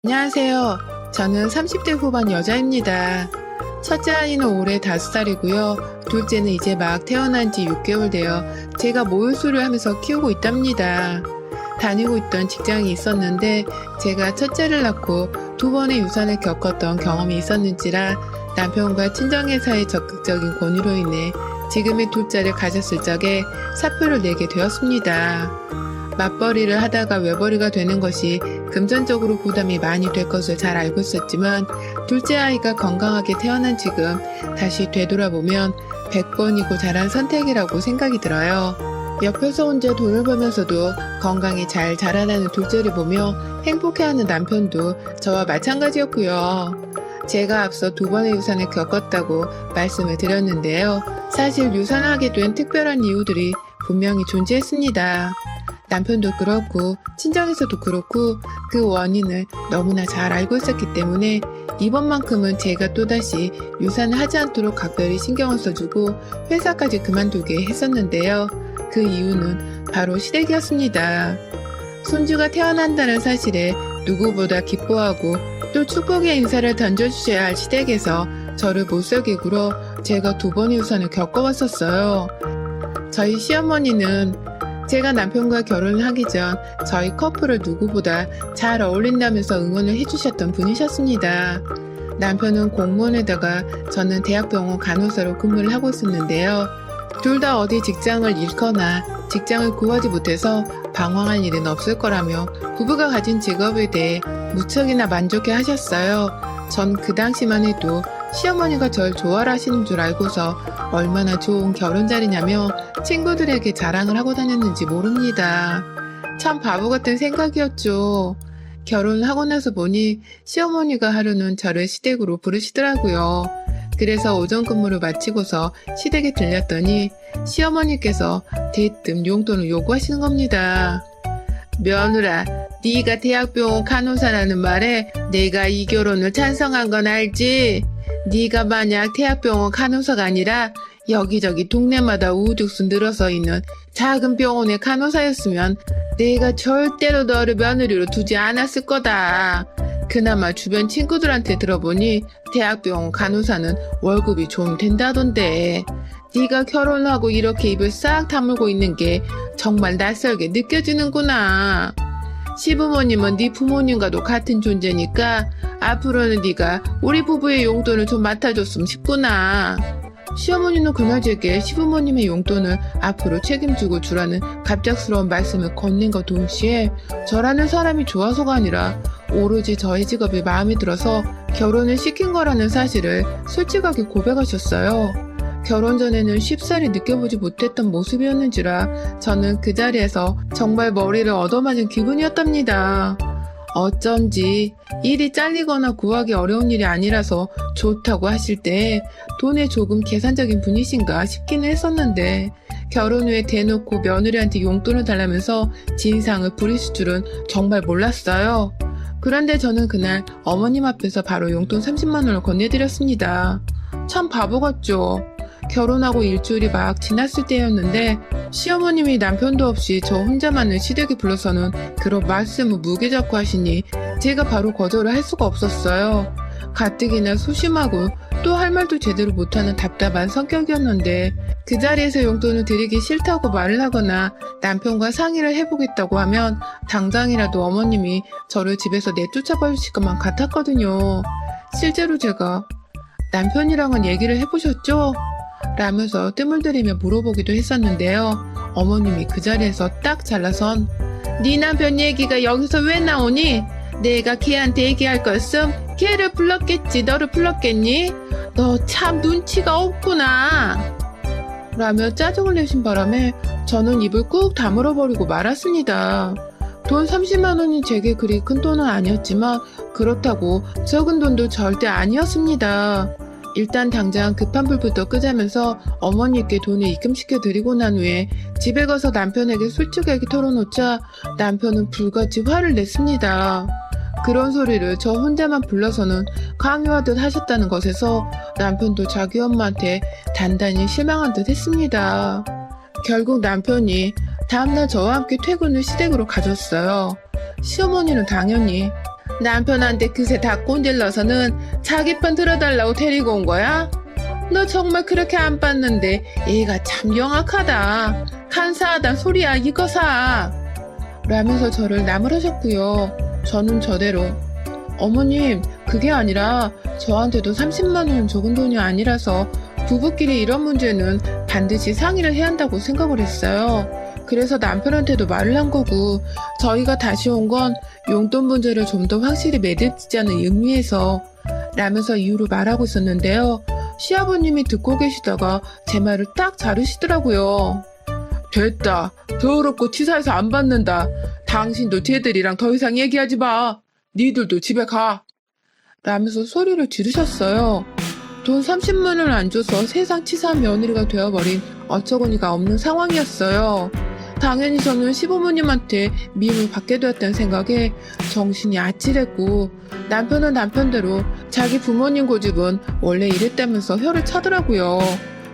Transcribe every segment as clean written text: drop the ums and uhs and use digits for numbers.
안녕하세요. 저는 30대 후반 여자입니다. 첫째 아이는 올해 5살이고요. 둘째는 이제 막 태어난 지 6개월 되어 제가 모유수를 하면서 키우고 있답니다. 다니고 있던 직장이 있었는데 제가 첫째를 낳고 두 번의 유산을 겪었던 경험이 있었는지라 남편과 친정회사의 적극적인 권유로 인해 지금의 둘째를 가졌을 적에 사표를 내게 되었습니다. 맞벌이를 하다가 외벌이가 되는 것이 금전적으로 부담이 많이 될 것을 잘 알고 있었지만 둘째 아이가 건강하게 태어난 지금 다시 되돌아보면 100번이고 잘한 선택이라고 생각이 들어요. 옆에서 혼자 돈을 벌면서도 건강히 잘 자라나는 둘째를 보며 행복해하는 남편도 저와 마찬가지였고요. 제가 앞서 두 번의 유산을 겪었다고 말씀을 드렸는데요. 사실 유산을 하게 된 특별한 이유들이 분명히 존재했습니다. 남편도 그렇고 친정에서도 그렇고 그 원인을 너무나 잘 알고 있었기 때문에 이번만큼은 제가 또다시 유산을 하지 않도록 각별히 신경을 써주고 회사까지 그만두게 했었는데요. 그 이유는 바로 시댁이었습니다. 손주가 태어난다는 사실에 누구보다 기뻐하고 또 축복의 인사를 던져주셔야 할 시댁에서 저를 못살게 굴어 제가 두 번의 유산을 겪어왔었어요. 저희 시어머니는 제가 남편과 결혼을 하기 전 저희 커플을 누구보다 잘 어울린다면서 응원을 해주셨던 분이셨습니다. 남편은 공무원에다가 저는 대학병원 간호사로 근무를 하고 있었는데요. 둘 다 어디 직장을 잃거나 직장을 구하지 못해서 방황할 일은 없을 거라며 부부가 가진 직업에 대해 무척이나 만족해 하셨어요. 전 그 당시만 해도 시어머니가 절 좋아라 하시는 줄 알고서 얼마나 좋은 결혼 자리냐며 친구들에게 자랑을 하고 다녔는지 모릅니다. 참 바보 같은 생각이었죠. 결혼을 하고 나서 보니 시어머니가 하루는 저를 시댁으로 부르시더라고요. 그래서 오전 근무를 마치고서 시댁에 들렸더니 시어머니께서 대뜸 용돈을 요구하시는 겁니다. 며느라, 네가 대학병원 간호사라는 말에 내가 이 결혼을 찬성한 건 알지? 네가 만약 대학병원 간호사가 아니라 여기저기 동네마다 우후죽순 늘어서 있는 작은 병원의 간호사였으면 내가 절대로 너를 며느리로 두지 않았을 거다. 그나마 주변 친구들한테 들어보니 대학병원 간호사는 월급이 좀 된다던데 네가 결혼하고 이렇게 입을 싹 다물고 있는 게 정말 낯설게 느껴지는구나. 시부모님은 네 부모님과도 같은 존재니까 앞으로는 네가 우리 부부의 용돈을 좀 맡아줬으면 싶구나. 시어머니는 그날 제게 시부모님의 용돈을 앞으로 책임지고 주라는 갑작스러운 말씀을 건넨과 동시에 저라는 사람이 좋아서가 아니라 오로지 저의 직업이 마음에 들어서 결혼을 시킨 거라는 사실을 솔직하게 고백하셨어요. 결혼 전에는 쉽사리 느껴보지 못했던 모습이었는지라 저는 그 자리에서 정말 머리를 얻어맞은 기분이었답니다. 어쩐지 일이 잘리거나 구하기 어려운 일이 아니라서 좋다고 하실 때 돈에 조금 계산적인 분이신가 싶기는 했었는데 결혼 후에 대놓고 며느리한테 용돈을 달라면서 진상을 부리실 줄은 정말 몰랐어요. 그런데 저는 그날 어머님 앞에서 바로 용돈 30만 원을 건네드렸습니다. 참 바보 같죠? 결혼하고 일주일이 막 지났을 때였는데 시어머님이 남편도 없이 저 혼자만을 시댁에 불러서는 그런 말씀을 무게잡고 하시니 제가 바로 거절을 할 수가 없었어요. 가뜩이나 소심하고 또 할 말도 제대로 못하는 답답한 성격이었는데 그 자리에서 용돈을 드리기 싫다고 말을 하거나 남편과 상의를 해보겠다고 하면 당장이라도 어머님이 저를 집에서 내쫓아 버리실 것만 같았거든요. 실제로 제가 남편이랑은 얘기를 해보셨죠? 라면서 뜸을 들이며 물어보기도 했었는데요. 어머님이 그 자리에서 딱 잘라선 네 남편 얘기가 여기서 왜 나오니? 내가 걔한테 얘기할 거였음 걔를 불렀겠지 너를 불렀겠니? 너 참 눈치가 없구나 라며 짜증을 내신 바람에 저는 입을 꾹 다물어버리고 말았습니다. 돈 30만 원이 제게 그리 큰 돈은 아니었지만 그렇다고 적은 돈도 절대 아니었습니다. 일단 당장 급한 불부터 끄자면서 어머니께 돈을 입금시켜 드리고 난 후에 집에 가서 남편에게 솔직하게 털어놓자 남편은 불같이 화를 냈습니다. 그런 소리를 저 혼자만 불러서는 강요하듯 하셨다는 것에서 남편도 자기 엄마한테 단단히 실망한 듯 했습니다. 결국 남편이 다음날 저와 함께 퇴근을 시댁으로 가졌어요. 시어머니는 당연히 남편한테 그새 다 꼰질러서는 자기 편 들어달라고 데리고 온 거야? 너 정말 그렇게 안 봤는데 얘가 참 영악하다. 간사하단 소리야 이거사. 라면서 저를 나무라셨고요. 저는 저대로 어머님 그게 아니라 저한테도 30만 원 적은 돈이 아니라서 부부끼리 이런 문제는 반드시 상의를 해야 한다고 생각을 했어요. 그래서 남편한테도 말을 한 거고 저희가 다시 온 건 용돈 문제를 좀 더 확실히 매듭짓자는 의미에서 라면서 이유로 말하고 있었는데요. 시아버님이 듣고 계시다가 제 말을 딱 자르시더라고요. 됐다. 더럽고 치사해서 안 받는다. 당신도 쟤들이랑 더 이상 얘기하지 마. 니들도 집에 가. 라면서 소리를 지르셨어요. 돈 30만 원을 안 줘서 세상 치사한 며느리가 되어버린 어처구니가 없는 상황이었어요. 당연히 저는 시부모님한테 미움을 받게 되었다는 생각에 정신이 아찔했고 남편은 남편대로 자기 부모님 고집은 원래 이랬다면서 혀를 차더라고요.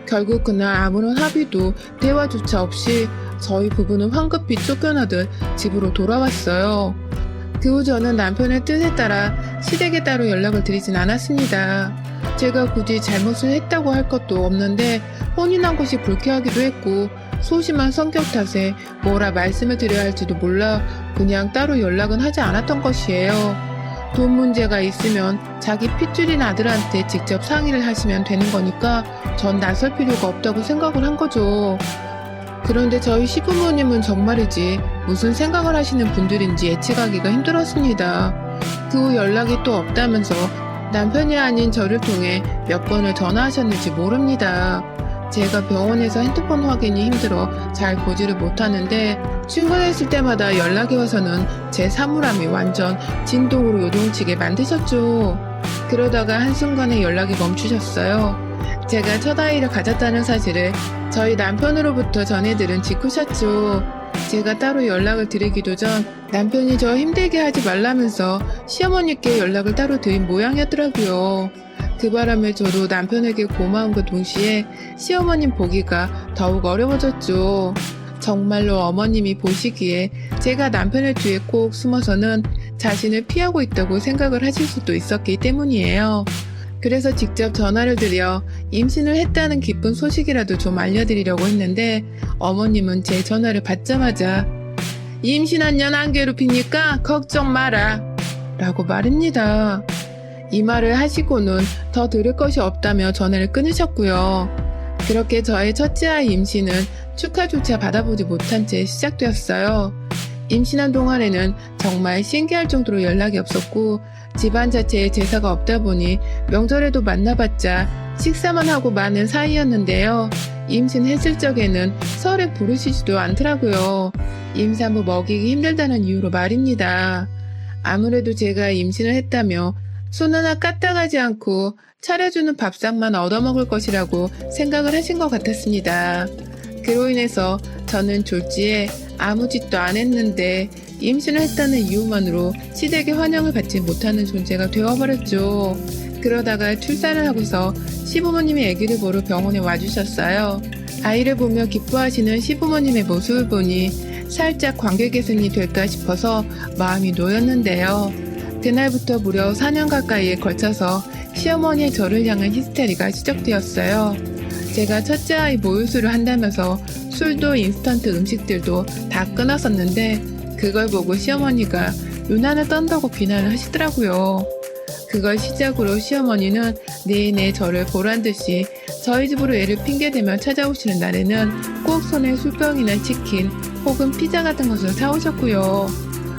결국 그날 아무런 합의도 대화조차 없이 저희 부부는 황급히 쫓겨나듯 집으로 돌아왔어요. 그 후 저는 남편의 뜻에 따라 시댁에 따로 연락을 드리진 않았습니다. 제가 굳이 잘못을 했다고 할 것도 없는데 혼인한 것이 불쾌하기도 했고 소심한 성격 탓에 뭐라 말씀을 드려야 할지도 몰라 그냥 따로 연락은 하지 않았던 것이에요. 돈 문제가 있으면 자기 핏줄인 아들한테 직접 상의를 하시면 되는 거니까 전 나설 필요가 없다고 생각을 한 거죠. 그런데 저희 시부모님은 정말이지 무슨 생각을 하시는 분들인지 예측하기가 힘들었습니다. 그 후 연락이 또 없다면서 남편이 아닌 저를 통해 몇 번을 전화하셨는지 모릅니다. 제가 병원에서 핸드폰 확인이 힘들어 잘 보지를 못하는데 출근했을 때마다 연락이 와서는 제 사물함이 완전 진동으로 요동치게 만드셨죠. 그러다가 한순간에 연락이 멈추셨어요. 제가 첫 아이를 가졌다는 사실을 저희 남편으로부터 전해들은 직후셨죠. 제가 따로 연락을 드리기도 전 남편이 저 힘들게 하지 말라면서 시어머니께 연락을 따로 드린 모양이었더라고요. 그 바람에 저도 남편에게 고마움과 동시에 시어머님 보기가 더욱 어려워졌죠. 정말로 어머님이 보시기에 제가 남편의 뒤에 꼭 숨어서는 자신을 피하고 있다고 생각을 하실 수도 있었기 때문이에요. 그래서 직접 전화를 드려 임신을 했다는 기쁜 소식이라도 좀 알려드리려고 했는데 어머님은 제 전화를 받자마자 임신한 년 안 괴롭히니까 걱정 마라 라고 말합니다. 이 말을 하시고는 더 들을 것이 없다며 전화를 끊으셨고요. 그렇게 저의 첫째 아이 임신은 축하조차 받아보지 못한 채 시작되었어요. 임신한 동안에는 정말 신기할 정도로 연락이 없었고 집안 자체에 제사가 없다 보니 명절에도 만나봤자 식사만 하고 마는 사이였는데요. 임신했을 적에는 설에 부르시지도 않더라고요. 임산부 먹이기 힘들다는 이유로 말입니다. 아무래도 제가 임신을 했다며 손 하나 까딱하지 않고 차려주는 밥상만 얻어먹을 것이라고 생각을 하신 것 같았습니다. 그로 인해서 저는 졸지에 아무 짓도 안 했는데 임신을 했다는 이유만으로 시댁의 환영을 받지 못하는 존재가 되어버렸죠. 그러다가 출산을 하고서 시부모님이 아기를 보러 병원에 와주셨어요. 아이를 보며 기뻐하시는 시부모님의 모습을 보니 살짝 관계 개선이 될까 싶어서 마음이 놓였는데요. 그날부터 무려 4년 가까이에 걸쳐서 시어머니의 저를 향한 히스테리가 시작되었어요. 제가 첫째 아이 모유수를 한다면서 술도 인스턴트 음식들도 다 끊었었는데 그걸 보고 시어머니가 유난을 떤다고 비난을 하시더라고요. 그걸 시작으로 시어머니는 내내 저를 보란듯이 저희 집으로 애를 핑계대며 찾아오시는 날에는 꼭 손에 술병이나 치킨 혹은 피자 같은 것을 사오셨고요.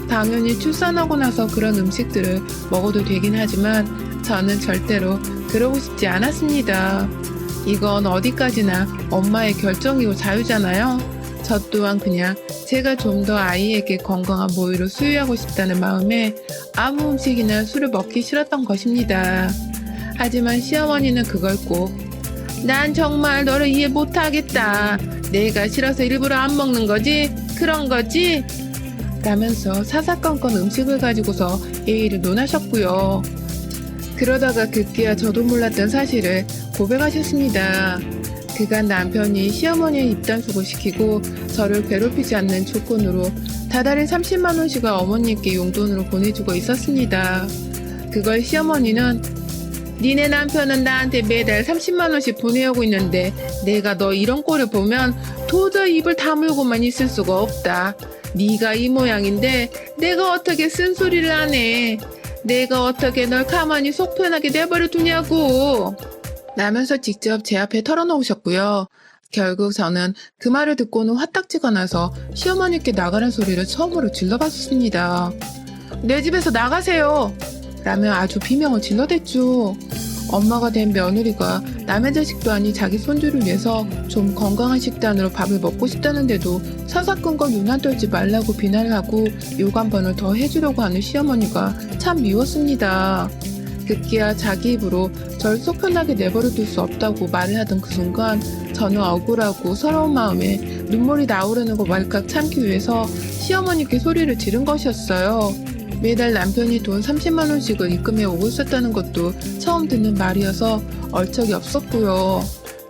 당연히 출산하고 나서 그런 음식들을 먹어도 되긴 하지만 저는 절대로 그러고 싶지 않았습니다. 이건 어디까지나 엄마의 결정이고 자유잖아요. 저 또한 그냥 제가 좀 더 아이에게 건강한 모유를 수유하고 싶다는 마음에 아무 음식이나 술을 먹기 싫었던 것입니다. 하지만 시어머니는 그걸 꼭 난 정말 너를 이해 못하겠다. 내가 싫어서 일부러 안 먹는 거지? 그런 거지? 라면서 사사건건 음식을 가지고서 예의를 논하셨고요. 그러다가 급기야 저도 몰랐던 사실을 고백하셨습니다. 그간 남편이 시어머니의 입단속을 시키고 저를 괴롭히지 않는 조건으로 다달이 30만 원씩을 어머니께 용돈으로 보내주고 있었습니다. 그걸 시어머니는 니네 남편은 나한테 매달 30만 원씩 보내오고 있는데 내가 너 이런 꼴을 보면 도저히 입을 다물고만 있을 수가 없다. 네가 이 모양인데 내가 어떻게 쓴소리를 안 해. 내가 어떻게 널 가만히 속 편하게 내버려 두냐고. 라면서 직접 제 앞에 털어놓으셨고요. 결국 저는 그 말을 듣고는 화딱지가 나서 시어머니께 나가란 소리를 처음으로 질러봤습니다. 내 집에서 나가세요! 라며 아주 비명을 질러댔죠. 엄마가 된 며느리가 남의 자식도 아닌 자기 손주를 위해서 좀 건강한 식단으로 밥을 먹고 싶다는데도 사사건건 유난 떨지 말라고 비난을 하고 욕 한 번을 더 해주려고 하는 시어머니가 참 미웠습니다. 급기야 자기 입으로 절 속 편하게 내버려둘 수 없다고 말을 하던 그 순간 저는 억울하고 서러운 마음에 눈물이 나오려는 거 말깍 참기 위해서 시어머니께 소리를 지른 것이었어요. 매달 남편이 돈 30만 원씩을 입금해 오고 있었다는 것도 처음 듣는 말이어서 얼척이 없었고요.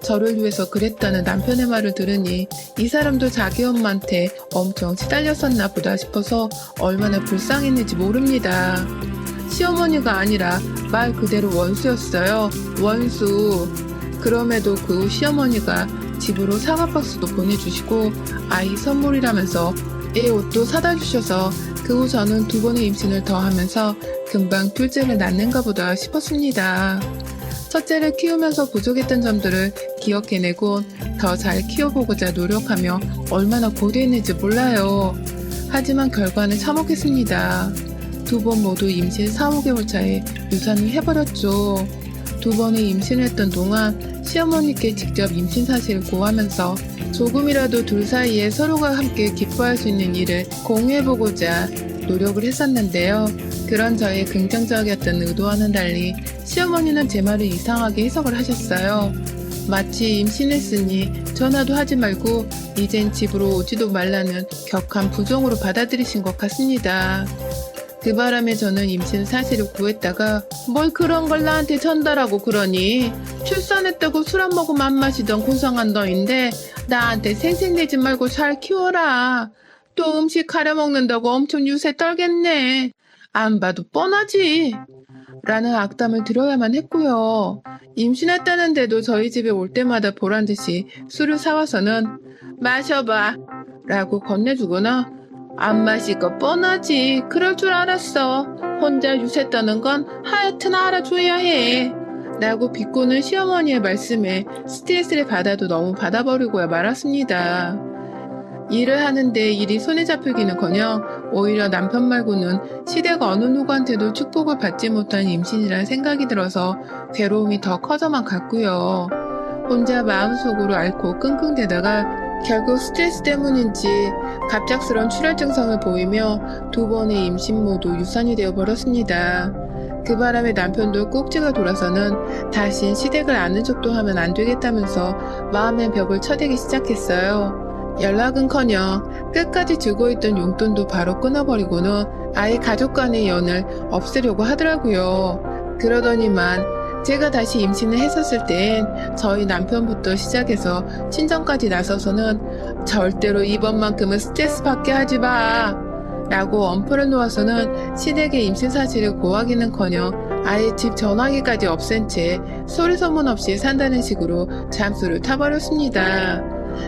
저를 위해서 그랬다는 남편의 말을 들으니 이 사람도 자기 엄마한테 엄청 시달렸었나 보다 싶어서 얼마나 불쌍했는지 모릅니다. 시어머니가 아니라 말 그대로 원수였어요. 원수. 그럼에도 그 후 시어머니가 집으로 사과 박스도 보내주시고 아이 선물이라면서 애 옷도 사다 주셔서 그 후 저는 2번의 임신을 더 하면서 금방 둘째를 낳는가 보다 싶었습니다. 첫째를 키우면서 부족했던 점들을 기억해내고 더 잘 키워보고자 노력하며 얼마나 고대했는지 몰라요. 하지만 결과는 참혹했습니다. 2번 모두 임신 4, 5개월 차에 유산을 해버렸죠. 2번의 임신을 했던 동안 시어머니께 직접 임신 사실을 고하면서 조금이라도 둘 사이에 서로가 함께 기뻐할 수 있는 일을 공유해보고자 노력을 했었는데요. 그런 저의 긍정적이었던 의도와는 달리 시어머니는 제 말을 이상하게 해석을 하셨어요. 마치 임신했으니 전화도 하지 말고 이젠 집으로 오지도 말라는 격한 부정으로 받아들이신 것 같습니다. 그 바람에 저는 임신 사실을 구했다가 뭘 그런 걸 나한테 전달하고 그러니 출산했다고 술 안 먹으면 안 마시던 고상한 너인데 나한테 생색내지 말고 잘 키워라. 또 음식 가려 먹는다고 엄청 유세 떨겠네. 안 봐도 뻔하지. 라는 악담을 들어야만 했고요. 임신했다는데도 저희 집에 올 때마다 보란듯이 술을 사와서는 마셔봐 라고 건네주거나 안 마실 거 뻔하지. 그럴 줄 알았어. 혼자 유세 떠는 건 하여튼 알아줘야 해. 라고 비꼬는 시어머니의 말씀에 스트레스를 받아도 너무 받아버리고야 말았습니다. 일을 하는데 일이 손에 잡히기는커녕 오히려 남편 말고는 시댁 어느 누구한테도 축복을 받지 못한 임신이란 생각이 들어서 괴로움이 더 커져만 갔고요. 혼자 마음속으로 앓고 끙끙대다가 결국 스트레스 때문인지 갑작스런 출혈 증상을 보이며 2번의 임신 모두 유산이 되어버렸습니다. 그 바람에 남편도 꼭지가 돌아서는 다신 시댁을 아는 척도 하면 안 되겠다면서 마음의 벽을 쳐대기 시작했어요. 연락은커녕 끝까지 주고 있던 용돈도 바로 끊어버리고는 아예 가족 간의 연을 없애려고 하더라고요. 그러더니만 제가 다시 임신을 했었을 땐 저희 남편부터 시작해서 친정까지 나서서는 절대로 이번만큼은 스트레스 받게 하지 마 라고 엄포를 놓아서는 시댁의 임신 사실을 고하기는커녕 아예 집 전화기까지 없앤 채 소리 소문 없이 산다는 식으로 잠수를 타버렸습니다.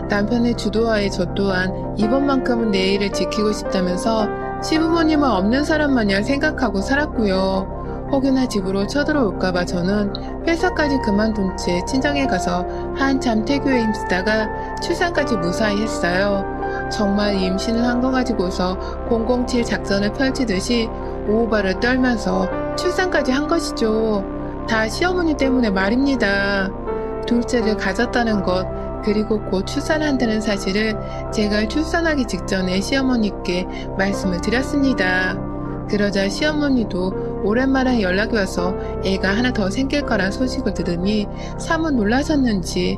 남편의 주도하에 저 또한 이번만큼은 내 일을 지키고 싶다면서 시부모님은 없는 사람 마냥 생각하고 살았고요. 혹여나 집으로 쳐들어올까봐 저는 회사까지 그만둔 채 친정에 가서 한참 태교에 힘쓰다가 출산까지 무사히 했어요. 정말 임신을 한 거 가지고서 007 작전을 펼치듯이 오호발을 떨면서 출산까지 한 것이죠. 다 시어머니 때문에 말입니다. 둘째를 가졌다는 것, 그리고 곧 출산한다는 사실을 제가 출산하기 직전에 시어머니께 말씀을 드렸습니다. 그러자 시어머니도 오랜만에 연락이 와서 애가 하나 더 생길 거란 소식을 들으니 사뭇 놀라셨는지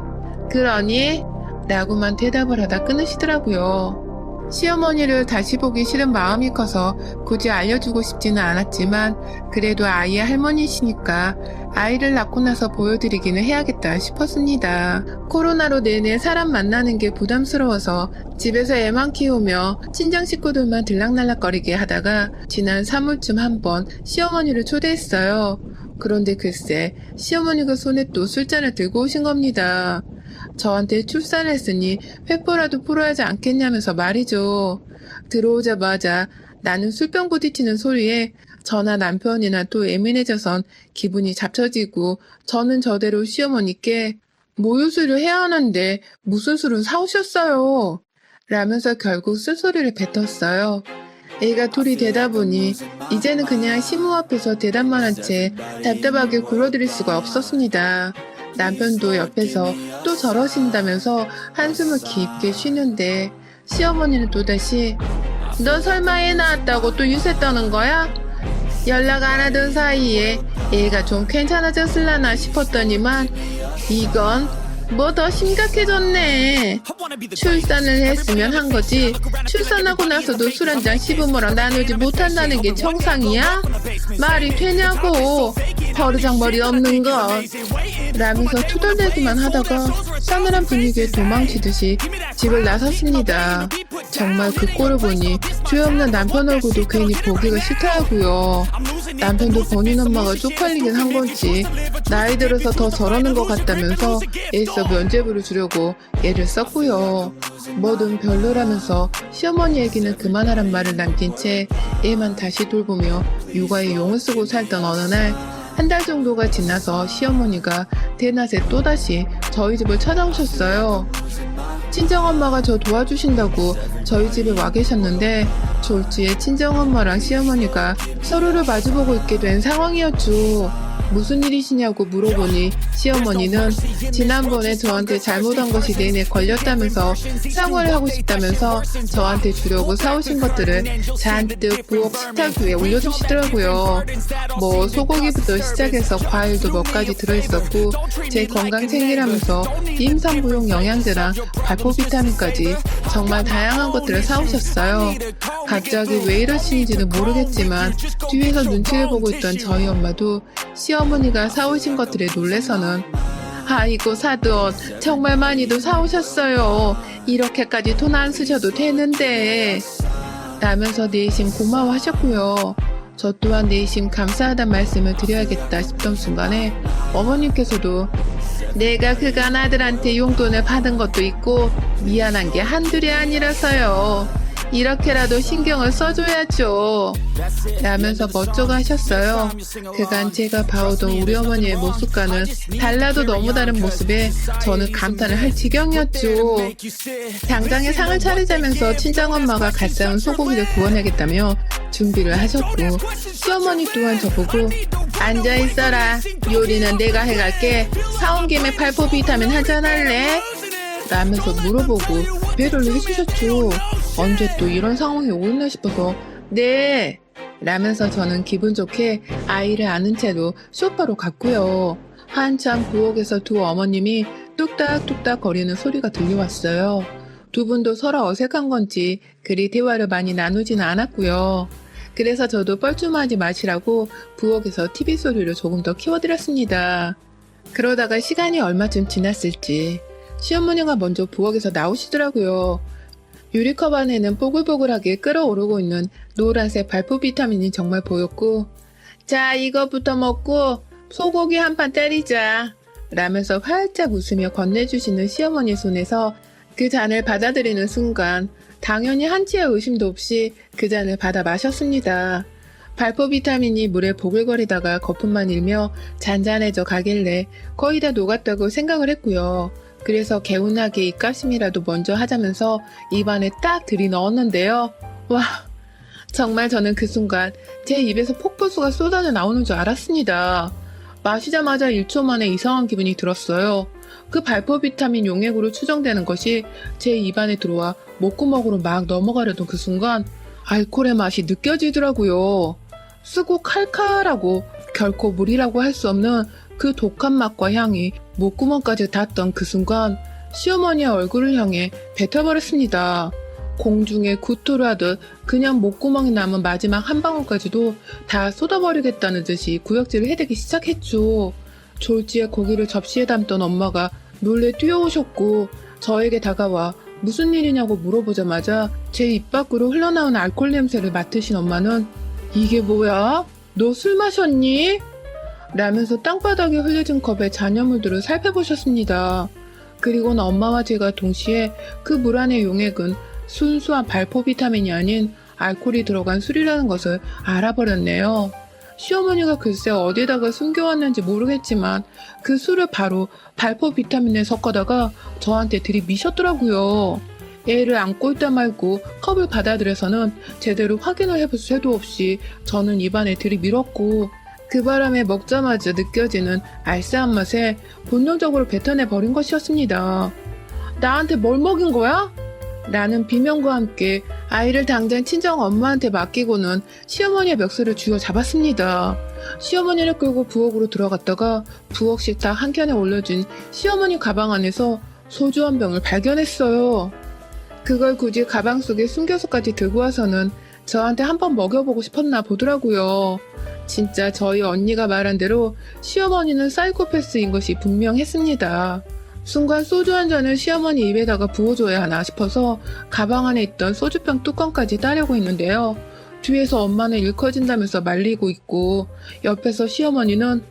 그러니? 라고만 대답을 하다 끊으시더라고요. 시어머니를 다시 보기 싫은 마음이 커서 굳이 알려주고 싶지는 않았지만 그래도 아이의 할머니시니까 아이를 낳고 나서 보여드리기는 해야겠다 싶었습니다. 코로나로 내내 사람 만나는 게 부담스러워서 집에서 애만 키우며 친정 식구들만 들락날락거리게 하다가 지난 3월쯤 한번 시어머니를 초대했어요. 그런데 글쎄 시어머니가 손에 또 술잔을 들고 오신 겁니다. 저한테 출산을 했으니 회포라도 풀어야 하지 않겠냐면서 말이죠. 들어오자마자 나는 술병 부딪히는 소리에 저나 남편이나 또 예민해져선 기분이 잡쳐지고 저는 저대로 시어머니께 모유수를 해야 하는데 무슨 술을 사오셨어요? 라면서 결국 쓴소리를 뱉었어요. 애가 둘이 되다 보니 이제는 그냥 시모 앞에서 대답만 한 채 답답하게 굴어들일 수가 없었습니다. 남편도 옆에서 또 저러신다면서 한숨을 깊게 쉬는데 시어머니는 또다시 너 설마 애 낳았다고 또 유세 떠는 거야? 연락 안 하던 사이에 애가 좀 괜찮아졌을라나 싶었더니만 이건 뭐 더 심각해졌네. 출산을 했으면 한 거지 출산하고 나서도 술 한잔 씹으므로 나누지 못한다는 게 정상이야? 말이 되냐고. 버르장머리 없는 거 라면서 투덜대기만 하다가 싸늘한 분위기에 도망치듯이 집을 나섰습니다. 정말 그 꼴을 보니 죄 없는 남편 얼굴도 괜히 보기가 싫더라고요. 남편도 본인 엄마가 쪽팔리긴 한 건지 나이 들어서 더 저러는 것 같다면서 애써 면죄부를 주려고 애를 썼고요. 뭐든 별로라면서 시어머니 얘기는 그만하란 말을 남긴 채 애만 다시 돌보며 육아에 용을 쓰고 살던 어느 날 한 달 정도가 지나서 시어머니가 대낮에 또다시 저희 집을 찾아오셨어요. 친정엄마가 저 도와주신다고 저희 집에 와 계셨는데 졸지에 친정엄마랑 시어머니가 서로를 마주보고 있게 된 상황이었죠. 무슨 일이시냐고 물어보니 시어머니는 지난번에 저한테 잘못한 것이 내내 걸렸다면서 사과를 하고 싶다면서 저한테 주려고 사오신 것들을 잔뜩 부엌 식탁 위에 올려주시더라고요. 뭐 소고기부터 시작해서 과일도 몇 가지 들어있었고 제 건강 챙기라면서 임산부용 영양제랑 발포 비타민까지 정말 다양한 것들을 사오셨어요. 갑자기 왜 이러시는지는 모르겠지만 뒤에서 눈치를 보고 있던 저희 엄마도 시어머니가 사오신 것들에 놀래서는 아이고 사돈 정말 많이도 사오셨어요. 이렇게까지 돈 안 쓰셔도 되는데 라면서 내심 고마워하셨고요. 저 또한 내심 감사하단 말씀을 드려야겠다 싶던 순간에 어머님께서도 내가 그간 아들한테 용돈을 받은 것도 있고 미안한 게 한둘이 아니라서요. 이렇게라도 신경을 써줘야죠. 라면서 멋쩍어 하셨어요. 그간 제가 봐오던 우리 어머니의 모습과는 달라도 너무 다른 모습에 저는 감탄을 할 지경이었죠. 당장에 상을 차리자면서 친정엄마가 갓 사온 소고기를 구워내겠다며 준비를 하셨고 시어머니 또한 저보고 앉아있어라. 요리는 내가 해갈게. 사온 김에 발포 비타민 한잔 할래? 라면서 물어보고 배려를 해주셨죠. 언제 또 이런 상황이 오겠나 싶어서 네 라면서 저는 기분 좋게 아이를 안은 채로 소파로 갔고요. 한참 부엌에서 두 어머님이 뚝딱뚝딱 거리는 소리가 들려왔어요. 두 분도 서로 어색한 건지 그리 대화를 많이 나누지는 않았고요. 그래서 저도 뻘쭘하지 마시라고 부엌에서 TV 소리를 조금 더 키워드렸습니다. 그러다가 시간이 얼마쯤 지났을지 시어머니가 먼저 부엌에서 나오시더라고요. 유리컵 안에는 뽀글뽀글하게 끓어오르고 있는 노란색 발포 비타민이 정말 보였고 자 이거부터 먹고 소고기 한 판 때리자 라면서 활짝 웃으며 건네주시는 시어머니 손에서 그 잔을 받아들이는 순간 당연히 한치의 의심도 없이 그 잔을 받아 마셨습니다. 발포 비타민이 물에 보글거리다가 거품만 일며 잔잔해져 가길래 거의 다 녹았다고 생각을 했고요. 그래서 개운하게 입가심이라도 먼저 하자면서 입안에 딱 들이넣었는데요. 와, 정말 저는 그 순간 제 입에서 폭포수가 쏟아져 나오는 줄 알았습니다. 마시자마자 1초 만에 이상한 기분이 들었어요. 그 발포 비타민 용액으로 추정되는 것이 제 입안에 들어와 목구멍으로 막 넘어가려던 그 순간 알코올의 맛이 느껴지더라고요. 쓰고 칼칼하고 결코 물이라고 할 수 없는 그 독한 맛과 향이 목구멍까지 닿던 그 순간 시어머니의 얼굴을 향해 뱉어버렸습니다. 공중에 구토를 하듯 그냥 목구멍에 남은 마지막 한 방울까지도 다 쏟아버리겠다는 듯이 구역질을 해대기 시작했죠. 졸지에 고기를 접시에 담던 엄마가 놀래 뛰어오셨고 저에게 다가와 무슨 일이냐고 물어보자마자 제 입 밖으로 흘러나온 알코올 냄새를 맡으신 엄마는 이게 뭐야? 너 술 마셨니? 라면서 땅바닥에 흘려진 컵에 잔여물들을 살펴보셨습니다. 그리고는 엄마와 제가 동시에 그 물 안의 용액은 순수한 발포 비타민이 아닌 알코올이 들어간 술이라는 것을 알아버렸네요. 시어머니가 글쎄 어디다가 숨겨왔는지 모르겠지만 그 술을 바로 발포 비타민에 섞어다가 저한테 들이미셨더라고요. 애를 안고 있다 말고 컵을 받아들여서는 제대로 확인을 해볼 새도 없이 저는 입안에 들이밀었고 그 바람에 먹자마자 느껴지는 알싸한 맛에 본능적으로 뱉어내버린 것이었습니다. 나한테 뭘 먹인 거야? 라는 비명과 함께 아이를 당장 친정 엄마한테 맡기고는 시어머니의 멱살을 쥐어 잡았습니다. 시어머니를 끌고 부엌으로 들어갔다가 부엌 식탁 한 켠에 올려진 시어머니 가방 안에서 소주 한 병을 발견했어요. 그걸 굳이 가방 속에 숨겨서까지 들고 와서는 저한테 한번 먹여보고 싶었나 보더라고요. 진짜 저희 언니가 말한 대로 시어머니는 사이코패스인 것이 분명했습니다. 순간 소주 한 잔을 시어머니 입에다가 부어줘야 하나 싶어서 가방 안에 있던 소주병 뚜껑까지 따려고 했는데요. 뒤에서 엄마는 일커진다면서 말리고 있고 옆에서 시어머니는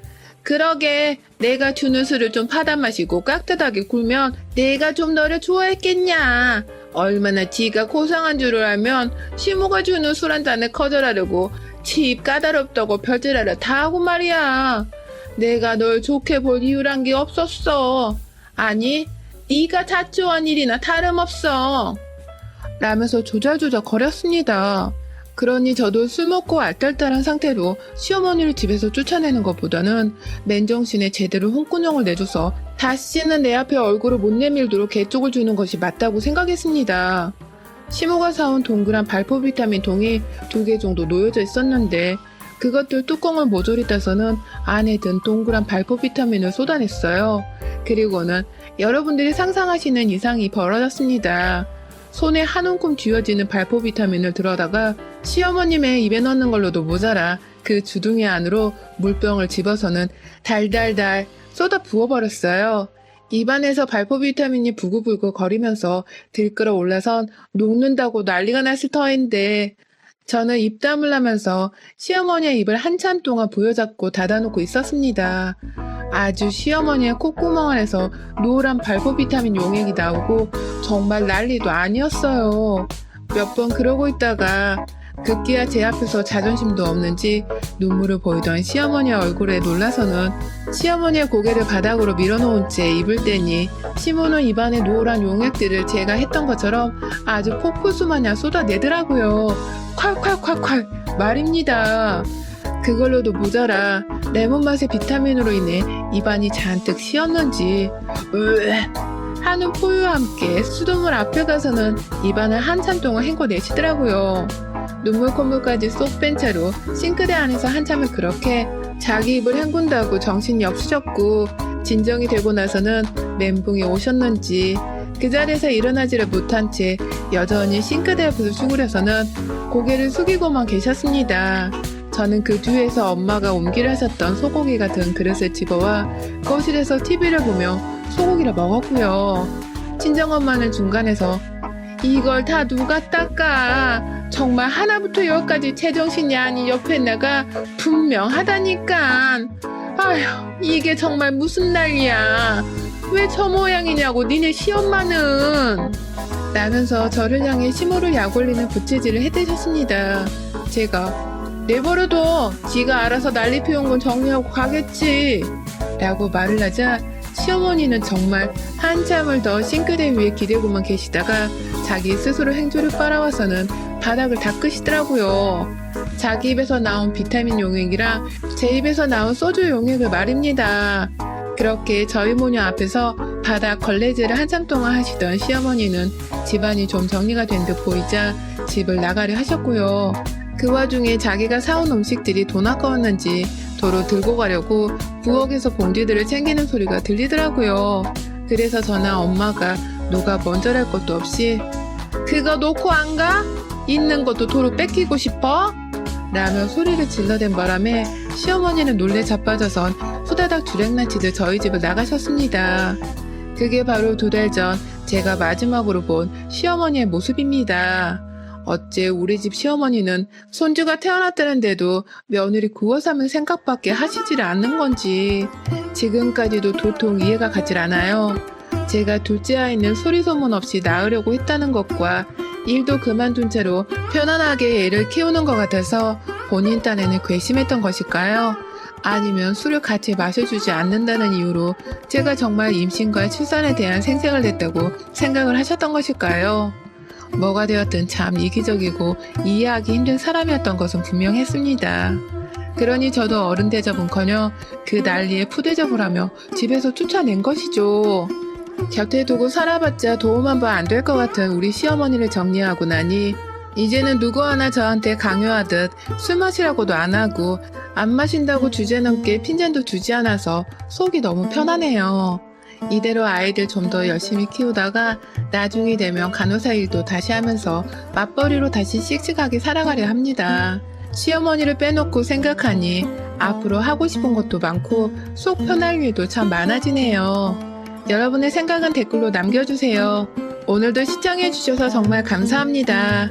그러게 내가 주는 술을 좀 받아 마시고 깍듯하게 굴면 내가 좀 너를 좋아했겠냐. 얼마나 지가 고상한 줄을 알면 시모가 주는 술 한 잔을 거절하려고 칩 까다롭다고 벼슬하려 다 하고 말이야. 내가 널 좋게 볼 이유란 게 없었어. 아니, 네가 자초한 일이나 다름없어. 라면서 조잘조잘 거렸습니다. 그러니 저도 술 먹고 알딸딸한 상태로 시어머니를 집에서 쫓아내는 것보다는 맨정신에 제대로 홍군형을 내줘서 다시는 내 앞에 얼굴을 못 내밀도록 개쪽을 주는 것이 맞다고 생각했습니다. 시모가 사온 동그란 발포 비타민 통이 2개 정도 놓여져 있었는데 그것들 뚜껑을 모조리 따서는 안에 든 동그란 발포 비타민을 쏟아냈어요. 그리고는 여러분들이 상상하시는 이상이 벌어졌습니다. 손에 한 움큼 쥐어지는 발포 비타민을 들어다가 시어머님의 입에 넣는 걸로도 모자라 그 주둥이 안으로 물병을 집어서는 달달달 쏟아 부어버렸어요. 입안에서 발포 비타민이 부글부글 거리면서 들끓어 올라선 녹는다고 난리가 났을 터인데 저는 입 다물라면서 시어머니의 입을 한참 동안 부여잡고 닫아놓고 있었습니다. 아주 시어머니의 콧구멍 안에서 노란 발포 비타민 용액이 나오고 정말 난리도 아니었어요. 몇 번 그러고 있다가 급기야 제 앞에서 자존심도 없는지 눈물을 보이던 시어머니의 얼굴에 놀라서는 시어머니의 고개를 바닥으로 밀어놓은 채 입을 떼니 시모는 입안에 노란 용액들을 제가 했던 것처럼 아주 폭포수 마냥 쏟아내더라고요. 콸콸콸콸 말입니다. 그걸로도 모자라 레몬 맛의 비타민으로 인해 입안이 잔뜩 시었는지 하는 포유와 함께 수돗물 앞에 가서는 입안을 한참 동안 헹궈내시더라고요. 눈물 콧물까지 쏙 뺀 채로 싱크대 안에서 한참을 그렇게 자기 입을 헹군다고 정신이 없으셨고 진정이 되고 나서는 멘붕이 오셨는지 그 자리에서 일어나지를 못한 채 여전히 싱크대 옆에서 수그려서는 고개를 숙이고만 계셨습니다. 저는 그 뒤에서 엄마가 옮기려 하셨던 소고기 같은 그릇을 집어와 거실에서 TV를 보며 소고기를 먹었고요. 친정엄마는 중간에서 이걸 다 누가 닦아? 정말 하나부터 열까지 제정신이 아닌 옆에 내가 분명하다니까. 아휴, 이게 정말 무슨 난리야. 왜 저 모양이냐고 니네 시엄마는. 라면서 저를 향해 시모를 약올리는 부채질을 해대셨습니다. 제가 내버려둬. 지가 알아서 난리 피운 건 정리하고 가겠지. 라고 말을 하자 시어머니는 정말 한참을 더 싱크대 위에 기대고만 계시다가 자기 스스로 행주를 빨아와서는 바닥을 닦으시더라고요. 자기 입에서 나온 비타민 용액이랑 제 입에서 나온 소주 용액을 말입니다. 그렇게 저희 모녀 앞에서 바닥 걸레질을 한참 동안 하시던 시어머니는 집안이 좀 정리가 된 듯 보이자 집을 나가려 하셨고요. 그 와중에 자기가 사온 음식들이 돈 아까웠는지 도로 들고 가려고 부엌에서 봉지들을 챙기는 소리가 들리더라고요. 그래서 저나 엄마가 누가 먼저랄 것도 없이 그거 놓고 안 가? 있는 것도 도로 뺏기고 싶어? 라며 소리를 질러댄 바람에 시어머니는 놀래 자빠져선 후다닥 주랭랑치듯 저희 집을 나가셨습니다. 그게 바로 2달 전 제가 마지막으로 본 시어머니의 모습입니다. 어째 우리 집 시어머니는 손주가 태어났다는데도 며느리 구워 삼을 생각밖에 하시질 않는 건지 지금까지도 도통 이해가 가질 않아요. 제가 둘째 아이는 소리 소문 없이 낳으려고 했다는 것과 일도 그만둔 채로 편안하게 애를 키우는 것 같아서 본인 딴에는 괘씸했던 것일까요? 아니면 술을 같이 마셔주지 않는다는 이유로 제가 정말 임신과 출산에 대한 생색을 냈다고 생각을 하셨던 것일까요? 뭐가 되었든 참 이기적이고 이해하기 힘든 사람이었던 것은 분명했습니다. 그러니 저도 어른 대접은커녕 그 난리에 푸대접을 하며 집에서 쫓아낸 것이죠. 곁에 두고 살아봤자 도움 한 번 안 될 것 같은 우리 시어머니를 정리하고 나니 이제는 누구 하나 저한테 강요하듯 술 마시라고도 안 하고 안 마신다고 주제넘게 핀잔도 주지 않아서 속이 너무 편하네요. 이대로 아이들 좀 더 열심히 키우다가 나중이 되면 간호사 일도 다시 하면서 맞벌이로 다시 씩씩하게 살아가려 합니다. 시어머니를 빼놓고 생각하니 앞으로 하고 싶은 것도 많고 속 편할 일도 참 많아지네요. 여러분의 생각은 댓글로 남겨주세요. 오늘도 시청해주셔서 정말 감사합니다.